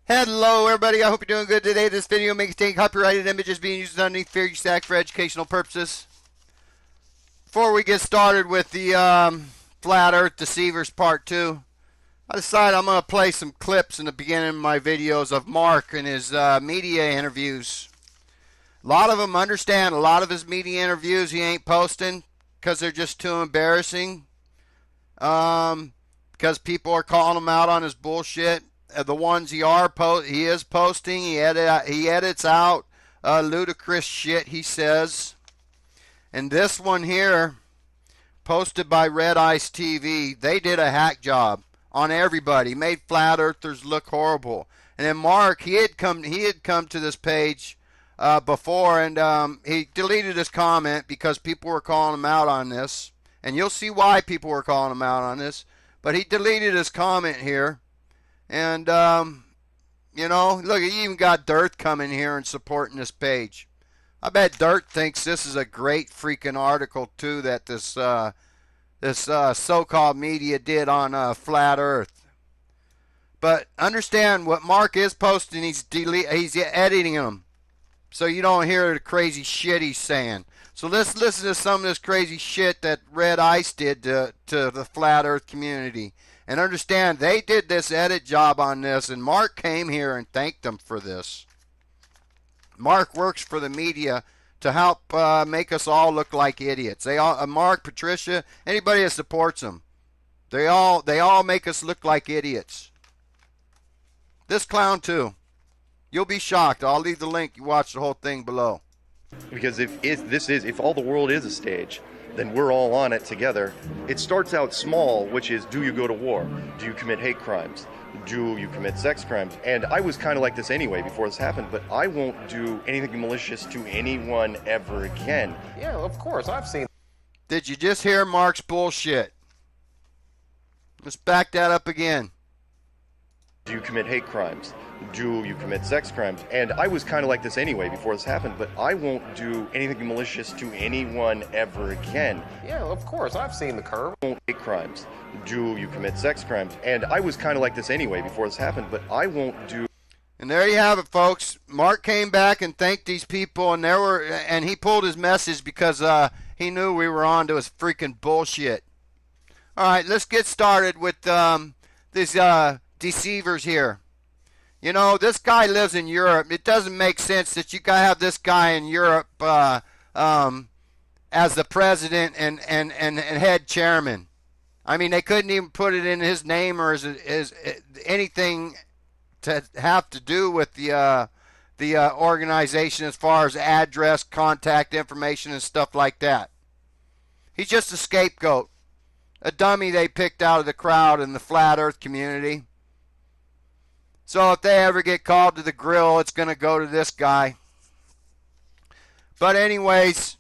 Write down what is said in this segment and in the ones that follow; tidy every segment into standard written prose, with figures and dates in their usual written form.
Hello everybody, I hope you're doing good today. This video may contain copyrighted images being used underneath fair use act for educational purposes. Before we get started with the Flat Earth Deceivers Part 2, I decided I'm going to play some clips in the beginning of my videos of Mark and his media interviews. A lot of them understand, a lot of his media interviews he ain't posting because they're just too embarrassing. Because people are calling him out on his bullshit. The ones he is posting, he edits out ludicrous shit he says. And this one here, posted by Red Ice TV, they did a hack job on everybody, made flat earthers look horrible. And then Mark, he had come to this page before, and he deleted his comment because people were calling him out on this. And you'll see why people were calling him out on this. But he deleted his comment here. And, you know, look, he even got Dirt coming here and supporting this page. I bet Dirt thinks this is a great freaking article, too, that this so-called media did on Flat Earth. But understand what Mark is posting, he's editing them. So you don't hear the crazy shit he's saying. So let's listen to some of this crazy shit that Red Ice did to the Flat Earth community. And understand, they did this edit job on this, and Mark came here and thanked them for this. Mark works for the media to help make us all look like idiots. They all, Mark, Patricia, anybody that supports them, they all make us look like idiots. This clown too. You'll be shocked. I'll leave the link. You watch the whole thing below. Because if all the world is a stage, then we're all on it together. It starts out small, which is, do you go to war? Do you commit hate crimes? Do you commit sex crimes? And I was kind of like this anyway before this happened, but I won't do anything malicious to anyone ever again. Yeah, of course, I've seen. Did you just hear Mark's bullshit? Let's back that up again. Do you commit hate crimes? Do you commit sex crimes? And I was kind of like this anyway before this happened, but I won't do anything malicious to anyone ever again. Yeah, of course, I've seen the curve. Won't hate crimes. Do you commit sex crimes? And I was kind of like this anyway before this happened, but I won't do. And there you have it, folks. Mark came back and thanked these people, and he pulled his message because he knew we were on to his freaking bullshit. All right, let's get started with these deceivers here. You know, this guy lives in Europe. It doesn't make sense that you gotta have this guy in Europe as the president and head chairman. I mean, they couldn't even put it in his name or as anything to have to do with the organization as far as address, contact information, and stuff like that. He's just a scapegoat, a dummy they picked out of the crowd in the flat earth community. So if they ever get called to the grill, it's going to go to this guy. But anyways,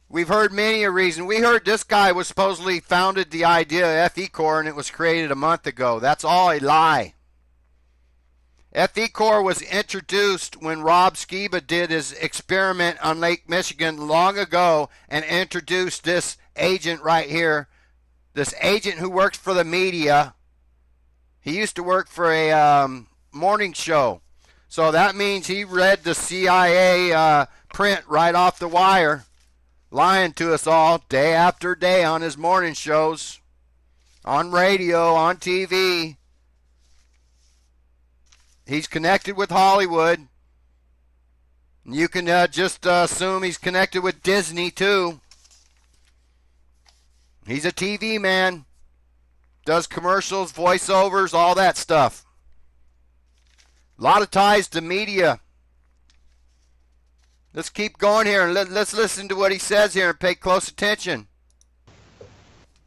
we've heard many a reason. We heard this guy was supposedly founded the idea of FE Corps and it was created a month ago. That's all a lie. FE Corps was introduced when Rob Skiba did his experiment on Lake Michigan long ago and introduced this agent right here. This agent who works for the media. He used to work for a morning show. So that means he read the CIA print right off the wire, lying to us all day after day on his morning shows, on radio, on TV. He's connected with Hollywood. You can just assume he's connected with Disney too. He's a TV man. Does commercials, voiceovers, all that stuff. A lot of ties to media. Let's keep going here and let's listen to what he says here and pay close attention.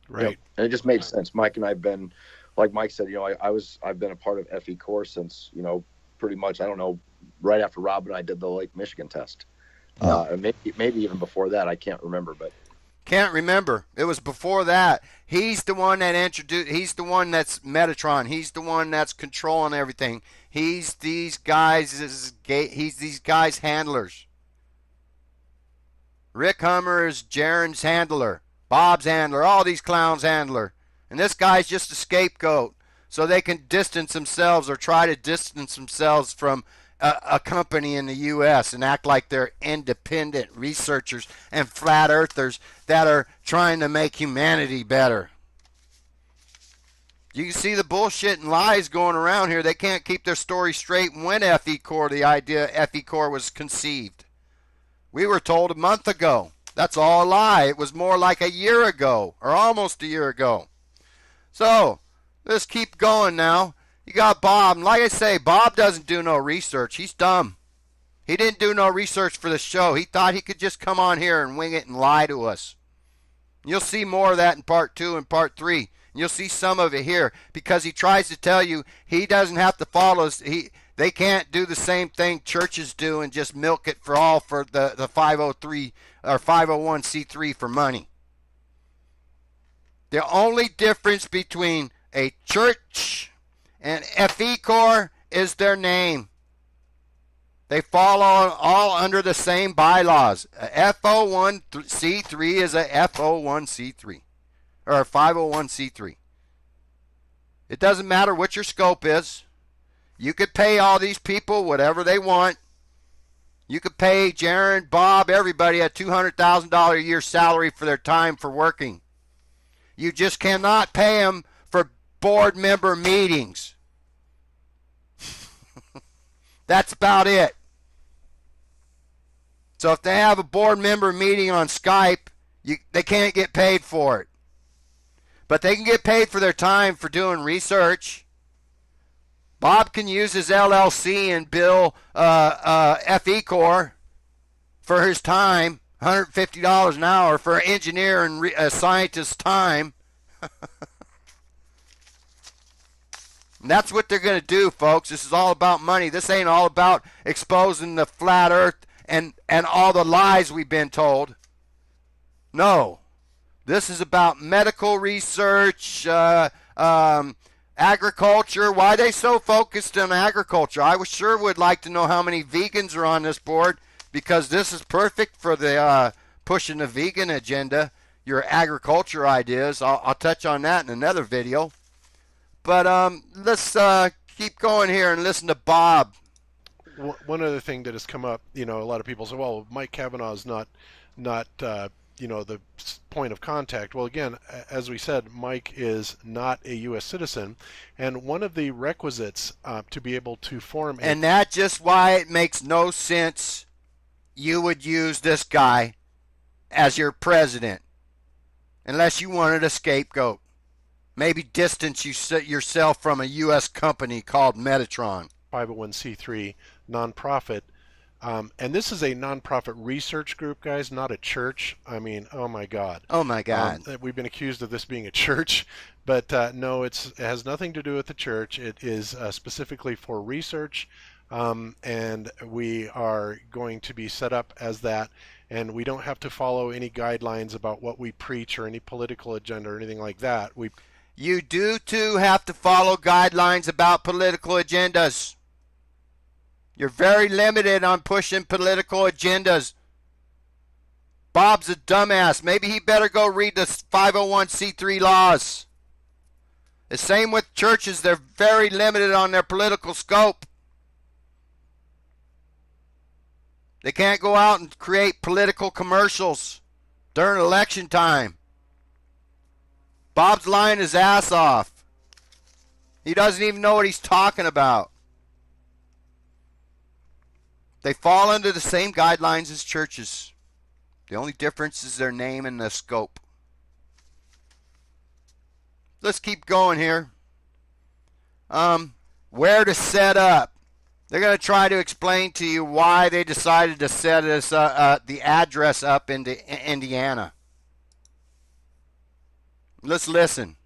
Right. Yep. And it just made sense. Mike and I have been, like Mike said, you know, I've been a part of FE Corps since, you know, pretty much, I don't know, right after Rob and I did the Lake Michigan test. Maybe even before that, I can't remember, but. Can't remember. It was before that. He's the one that introduced. He's the one that's Metatron. He's the one that's controlling everything. He's these guys. He's these guys' handlers. Rick Hummer is Jaron's handler. Bob's handler. All these clowns' handler. And this guy's just a scapegoat. so they can distance themselves or try to distance themselves from a company in the U.S. and act like they're independent researchers and flat earthers that are trying to make humanity better. You can see the bullshit and lies going around here. They can't keep their story straight when FE Core, the idea FE Core was conceived. We were told a month ago. That's all a lie. It was more like a year ago or almost a year ago. So let's keep going now. You got Bob. And like I say, Bob doesn't do no research. He's dumb. He didn't do no research for the show. He thought he could just come on here and wing it and lie to us. You'll see more of that in part 2 and part 3. You'll see some of it here because he tries to tell you he doesn't have to follow us. They can't do the same thing churches do and just milk it for all for the 503 or 501c3 for money. The only difference between a church and FE Corps is their name. They fall all under the same bylaws. A FO1c3 is a FO1c3 or a 501c3. It doesn't matter what your scope is. You could pay all these people whatever they want. You could pay Jaron, Bob, everybody a $200,000 a year salary for their time for working. You just cannot pay them for board member meetings. That's about it. So if they have a board member meeting on Skype, they can't get paid for it. But they can get paid for their time for doing research. Bob can use his LLC and bill FE Corps for his time, $150 an hour for an engineer and a scientist's time. And that's what they're going to do, folks. This is all about money. This ain't all about exposing the flat earth and all the lies we've been told. No. This is about medical research, agriculture. Why are they so focused on agriculture? I sure would like to know how many vegans are on this board, because this is perfect for the pushing the vegan agenda, your agriculture ideas. I'll touch on that in another video. But let's keep going here and listen to Bob. One other thing that has come up, a lot of people say, well, Mike Kavanaugh is not the point of contact. Well, again, as we said, Mike is not a U.S. citizen, and one of the requisites to be able to form and that's just why it makes no sense you would use this guy as your president unless you wanted a scapegoat. Maybe distance yourself from a U.S. company called Metatron. 501c3 nonprofit. And this is a nonprofit research group, guys, not a church. I mean, oh my God. Oh my God. We've been accused of this being a church, but no, it has nothing to do with the church. It is specifically for research, and we are going to be set up as that. And we don't have to follow any guidelines about what we preach or any political agenda or anything like that. You do too have to follow guidelines about political agendas. You're very limited on pushing political agendas. Bob's a dumbass. Maybe he better go read the 501c3 laws. The same with churches. They're very limited on their political scope. They can't go out and create political commercials during election time. Bob's lying his ass off. He doesn't even know what he's talking about. They fall under the same guidelines as churches. The only difference is their name and the scope. Let's keep going here. Where to set up. They're going to try to explain to you why they decided to set this, the address up in Indiana. Let's listen.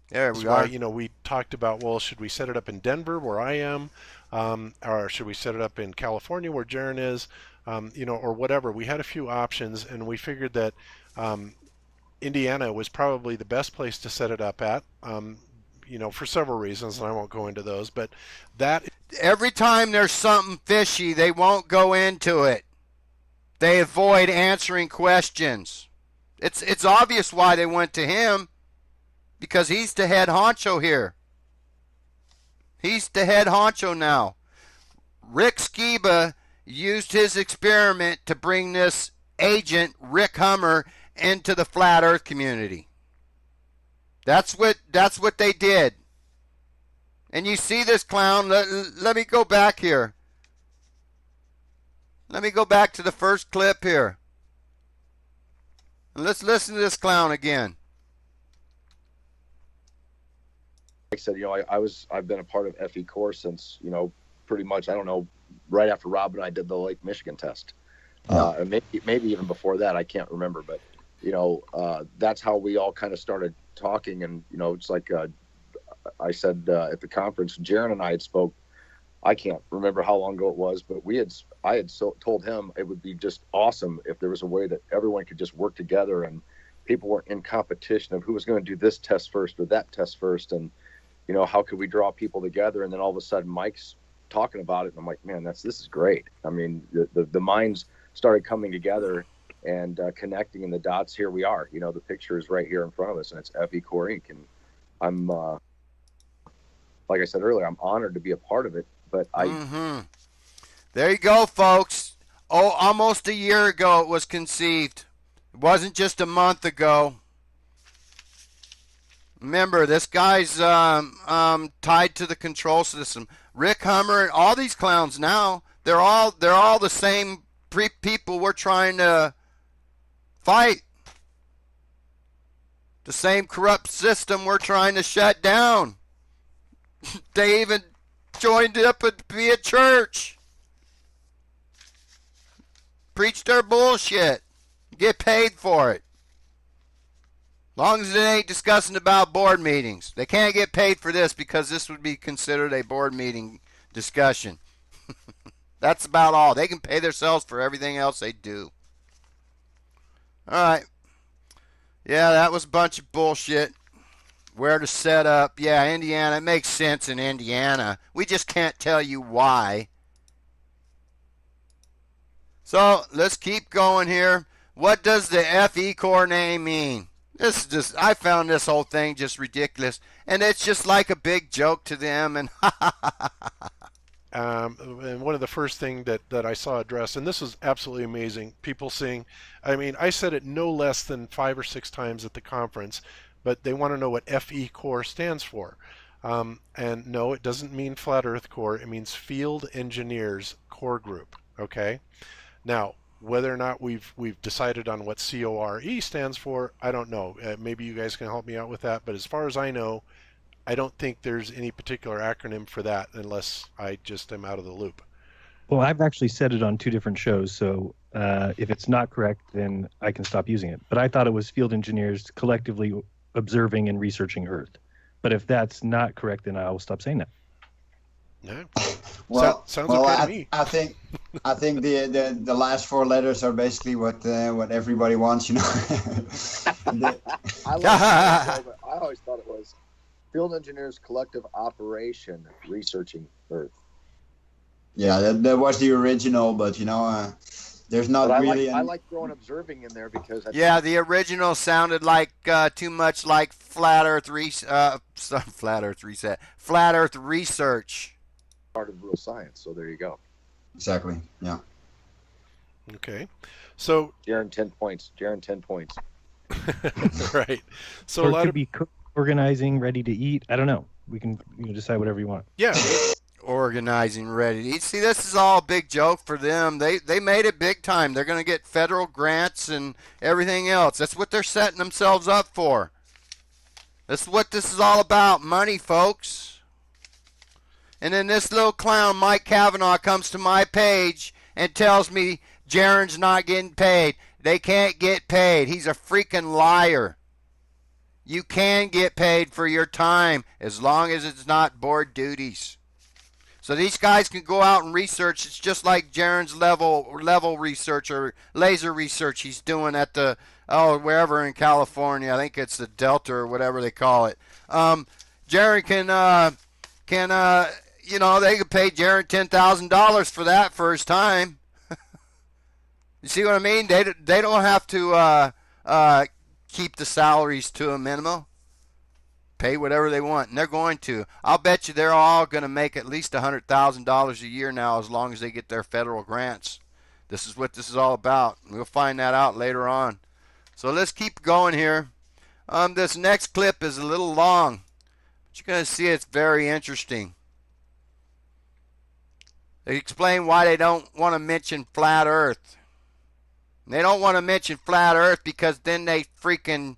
There we go. We talked about, well, should we set it up in Denver, where I am, or should we set it up in California, where Jaron is, or whatever. We had a few options, and we figured that Indiana was probably the best place to set it up at, for several reasons, and I won't go into those. But that every time there's something fishy, they won't go into it. They avoid answering questions. It's obvious why they went to him, because he's the head honcho here. He's the head honcho now. Rick Skiba used his experiment to bring this agent, Rick Hummer, into the flat earth community. That's what they did. And you see this clown. Let me go back here. Let me go back to the first clip here. And let's listen to this clown again. Like I said, I've been a part of FE Core since, pretty much, I don't know, right after Rob and I did the Lake Michigan test. And maybe even before that, I can't remember, but that's how we all kind of started talking. And it's like I said at the conference, Jaron and I had spoke. I can't remember how long ago it was, but I had told him it would be just awesome if there was a way that everyone could just work together and people weren't in competition of who was going to do this test first or that test first, and how could we draw people together. And then all of a sudden Mike's talking about it, and I'm like, man, this is great. I mean, the minds started coming together and connecting, and the dots. Here we are. The picture is right here in front of us, and it's FE Core Inc. And I'm like I said earlier, I'm honored to be a part of it. But There you go, folks. Oh, almost a year ago it was conceived. It wasn't just a month ago. Remember, this guy's tied to the control system. Rick Hummer and all these clowns now, they're all the same people we're trying to fight. The same corrupt system we're trying to shut down. They even joined up to be a church. Preach their bullshit. Get paid for it. Long as it ain't discussing about board meetings. They can't get paid for this because this would be considered a board meeting discussion. That's about all. They can pay themselves for everything else they do. All right. Yeah, that was a bunch of bullshit. Where to set up. Yeah, Indiana. It makes sense in Indiana. We just can't tell you why. So let's keep going here. What does the FE Core name mean? This is just, I found this whole thing just ridiculous. And it's just like a big joke to them. And and one of the first thing that I saw addressed, and this was absolutely amazing, people saying, I said it no less than 5 or 6 times at the conference, but they want to know what FE Core stands for. And no, it doesn't mean Flat Earth Core. It means Field Engineers Core Group. Okay. Now, whether or not we've decided on what CORE stands for, I don't know. Maybe you guys can help me out with that. But as far as I know, I don't think there's any particular acronym for that unless I just am out of the loop. Well, I've actually said it on 2 different shows, so if it's not correct, then I can stop using it. But I thought it was Field Engineers collectively observing and researching Earth. But if that's not correct, then I will stop saying that. Yeah. Well, sounds okay to me. I think the last 4 letters are basically what everybody wants, I always thought it was Field Engineers Collective Operation Researching Earth. Yeah, that was the original, but there's not really. I like throwing observing in there because the original sounded like too much like Flat Earth Research. Part of real science. So there you go. Exactly. Yeah. Okay. So Jaron 10 points. Right. So Or a lot it could of be organizing, ready to eat. I don't know. We can decide whatever you want. yeah. Organizing, ready to eat. See, this is all a big joke for them. They made it big time. They're going to get federal grants and everything else. That's what they're setting themselves up for. That's what this is all about. Money, folks. And then this little clown, Mike Kavanaugh, comes to my page and tells me Jaron's not getting paid. They can't get paid. He's a freaking liar. You can get paid for your time as long as it's not board duties. So these guys can go out and research. It's just like Jaron's level research or laser research he's doing at the wherever in California. I think it's the Delta or whatever they call it. Jaron they could pay Jaron $10,000 for that first time. You see what I mean? They don't have to keep the salaries to a minimum. Pay whatever they want, and they're going to. I'll bet you they're all going to make at least $100,000 a year now, as long as they get their federal grants. This is what this is all about. We'll find that out later on. So let's keep going here. This next clip is a little long, but you're going to see it's very interesting. They explain why they don't want to mention flat Earth. They don't want to mention flat Earth because then they freaking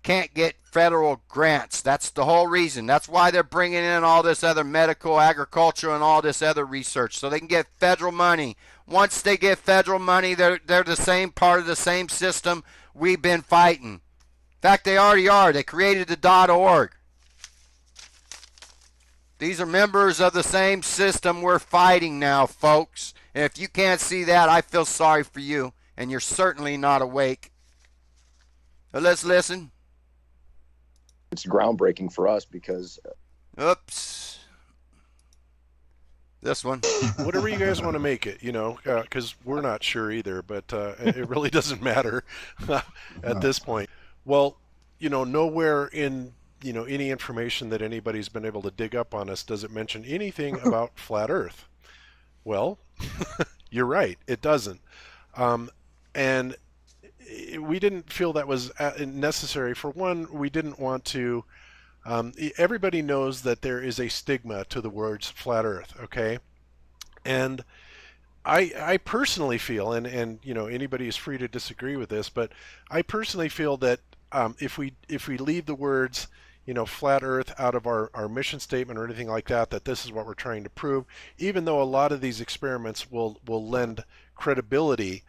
can't get federal grants. That's the whole reason. That's why they're bringing in all this other medical, agriculture, and all this other research, so they can get federal money. Once they get federal money, they're the same part of the same system we've been fighting. In fact, they already are. They created the .org. These are members of the same system we're fighting now, folks. And if you can't see that, I feel sorry for you, and you're certainly not awake. But let's listen. It's groundbreaking for us because. Oops. This one. Whatever you guys want to make it, because we're not sure either, but it really doesn't matter at this point. Well, nowhere in, any information that anybody's been able to dig up on us does it mention anything about flat Earth. Well, you're right, it doesn't. And we didn't feel that was necessary. For one, we didn't want to. Everybody knows that there is a stigma to the words flat Earth, okay? And I personally feel, and anybody is free to disagree with this, but I personally feel that if we leave the words flat Earth out of our mission statement or anything like that, that this is what we're trying to prove, even though a lot of these experiments will lend credibility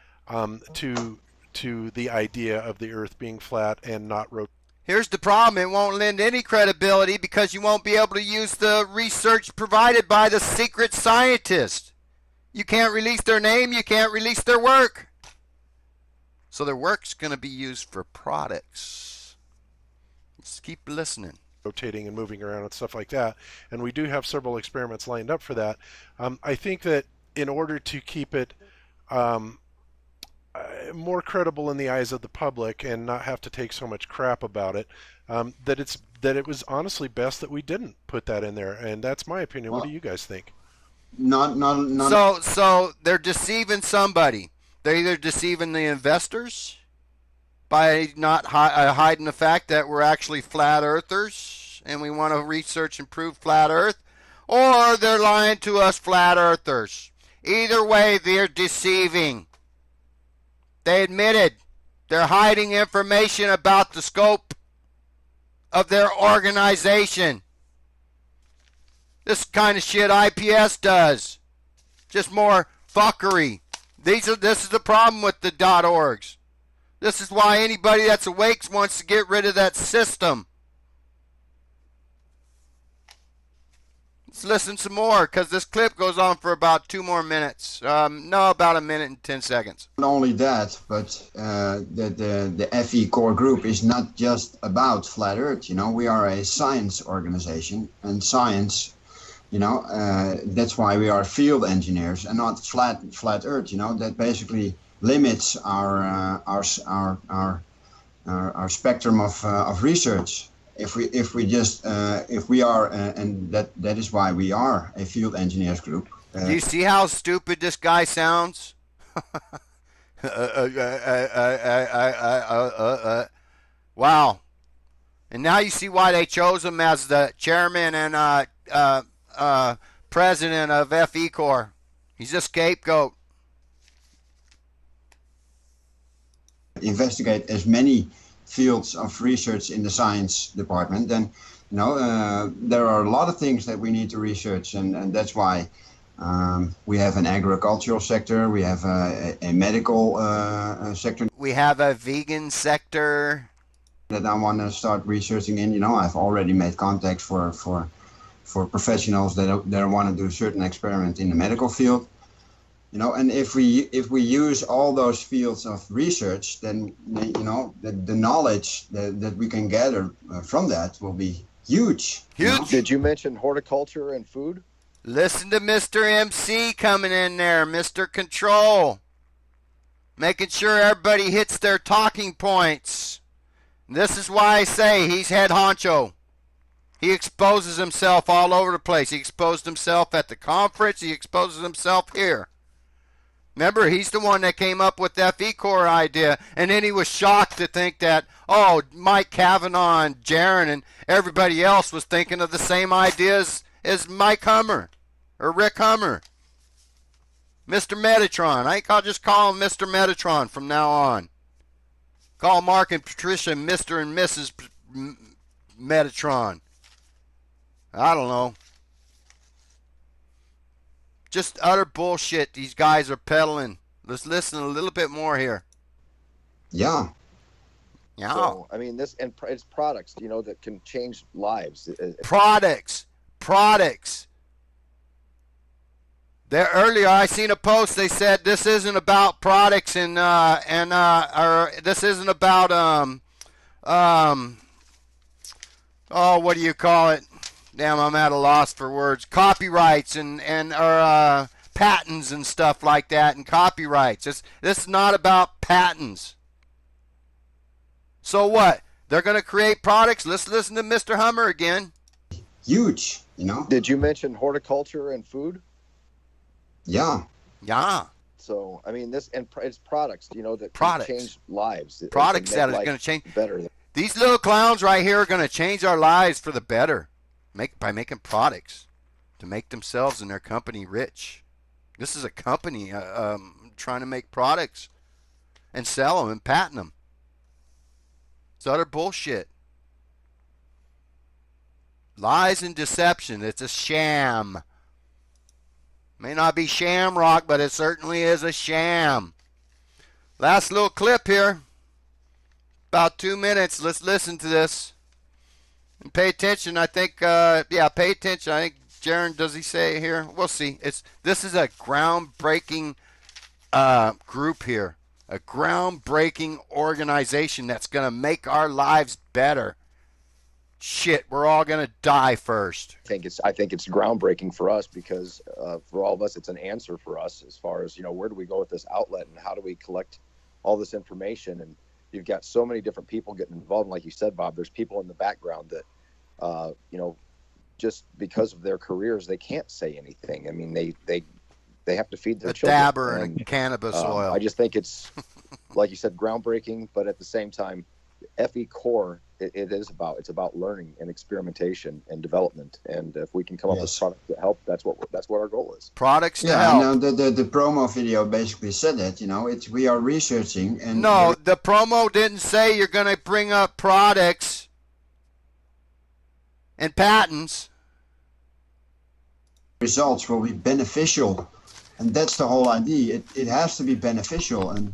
to the idea of the Earth being flat and not rotating. Here's the problem. It won't lend any credibility because you won't be able to use the research provided by the secret scientists. You can't release their name. You can't release their work. So their work's going to be used for products. Just keep listening. Rotating and moving around and stuff like that. And we do have several experiments lined up for that. I think that in order to keep it more credible in the eyes of the public and not have to take so much crap about it, that it was honestly best that we didn't put that in there, and that's my opinion. What do you guys think? Not. So they're deceiving somebody. They're either deceiving the investors by not hiding the fact that we're actually flat earthers and we want to research and prove flat Earth, or they're lying to us flat earthers. Either way, they're deceiving. They admitted they're hiding information about the scope of their organization. This kind of shit IPS does. Just more fuckery. This is the problem with the .orgs. This is why anybody that's awake wants to get rid of that system. Let's listen some more, because this clip goes on for about 2 more minutes. About 1 minute and 10 seconds. Not only that, but the FE core group is not just about flat Earth. We are a science organization, and science, that's why we are field engineers and not flat Earth. That basically limits our spectrum of research. If we are, and that is why we are a field engineers group. Do you see how stupid this guy sounds? Wow. And now you see why they chose him as the chairman and president of FE Corps. He's a scapegoat. Investigate as many fields of research in the science department, then there are a lot of things that we need to research, and that's why we have an agricultural sector, we have a medical sector, we have a vegan sector that I want to start researching in. I've already made contacts for professionals that want to do a certain experiment in the medical field. And if we use all those fields of research, then the knowledge that we can gather from that will be huge. Huge. Did you mention horticulture and food? Listen to Mr. MC coming in there, Mr. Control. making sure everybody hits their talking points. This is why I say he's head honcho. He exposes himself all over the place. He exposed himself at the conference. He exposes himself here. Remember, he's the one that came up with the FE Core idea, and then he was shocked to think that, oh, Mike Kavanaugh and Jaron and everybody else was thinking of the same ideas as Mike Hummer or Rick Hummer. Mr. Metatron. I think I'll just call him Mr. Metatron from now on. Call Mark and Patricia Mr. and Mrs. Metatron. I don't know. Just utter bullshit these guys are peddling. Let's listen a little bit more here. Yeah. Yeah. So, I mean, this, and it's products, you know, that can change lives. Products. There earlier, I seen a post. They said this isn't about products or this isn't about oh, what do you call it? Damn, I'm at a loss for words. Copyrights and patents and stuff like that, and copyrights. This is not about patents. So what? They're going to create products? Let's listen to Mr. Hummer again. Huge, you know. Did you mention horticulture and food? Yeah. Yeah. So, I mean, this, and it's products, you know, that Products. can change lives. Products that are going to change. Better. These little clowns right here are going to change our lives for the better by making products to make themselves and their company rich. This is a company trying to make products and sell them and patent them. It's utter bullshit. Lies and deception. It's a sham. May not be shamrock, but it certainly is a sham. Last little clip here. About 2 minutes. Let's listen to this. And pay attention. I think, pay attention. I think, Jaron, does he say here? We'll see. This is a groundbreaking group here. A groundbreaking organization that's going to make our lives better. Shit, we're all going to die first. I think it's groundbreaking for us because for all of us, it's an answer for us as far as, you know, where do we go with this outlet and how do we collect all this information? And you've got so many different people getting involved. And like you said, Bob, there's people in the background that, you know, just because of their careers, they can't say anything. I mean, they have to feed their children. Dabber and cannabis oil. I just think it's, like you said, groundbreaking, but at the same time, FE Core, it's about learning and experimentation and development. And if we can come up with products that help, that's what our goal is. Products to help. Yeah, the promo video basically said that, you know, we are researching. And no, the promo didn't say you're going to bring up products and patents. Results will be beneficial. And that's the whole idea. It has to be beneficial. And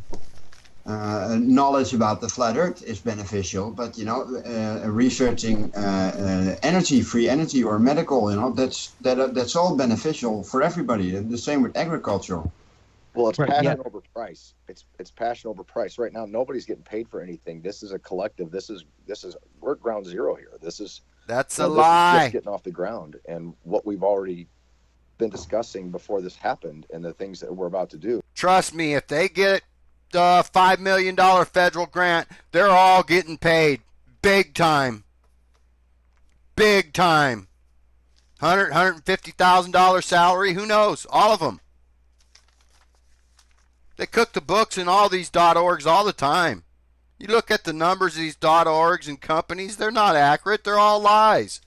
knowledge about the flat Earth is beneficial, but you know, researching free energy or medical, you know, that's all beneficial for everybody. And the same with agriculture. Well, it's passion over price. It's passion over price. Right now, nobody's getting paid for anything. This is a collective. We're at ground zero here. That's a lie. Is just getting off the ground, and what we've already been discussing before this happened, and the things that we're about to do. Trust me, if they get $5 million federal grant, they're all getting paid big time. Big time. $150,000 salary, who knows? All of them. They cook the books in all these .orgs all the time. You look at the numbers of these .orgs and companies, they're not accurate. They're all lies.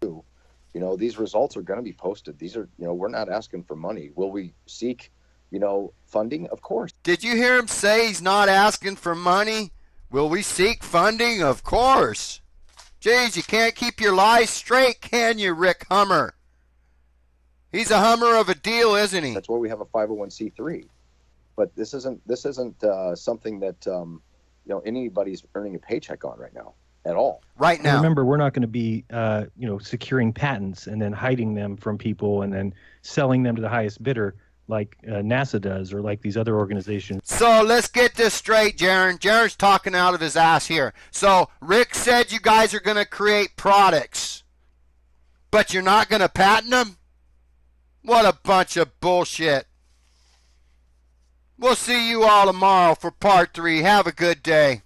You know, these results are going to be posted. These are, you know, we're not asking for money. Will we seek, you know, funding? Of course. Did you hear him say he's not asking for money? Will we seek funding? Of course. Jeez, you can't keep your lies straight, can you, Rick Hummer? He's a Hummer of a deal, isn't he? That's why we have a 501c3. But this isn't something that you know, anybody's earning a paycheck on right now at all. Right now. And remember, we're not going to be you know, securing patents and then hiding them from people and then selling them to the highest bidder like NASA does or like these other organizations. So let's get this straight, Jaron. Jaron's talking out of his ass here. So Rick said you guys are going to create products, but you're not going to patent them? What a bunch of bullshit. We'll see you all tomorrow for part 3. Have a good day.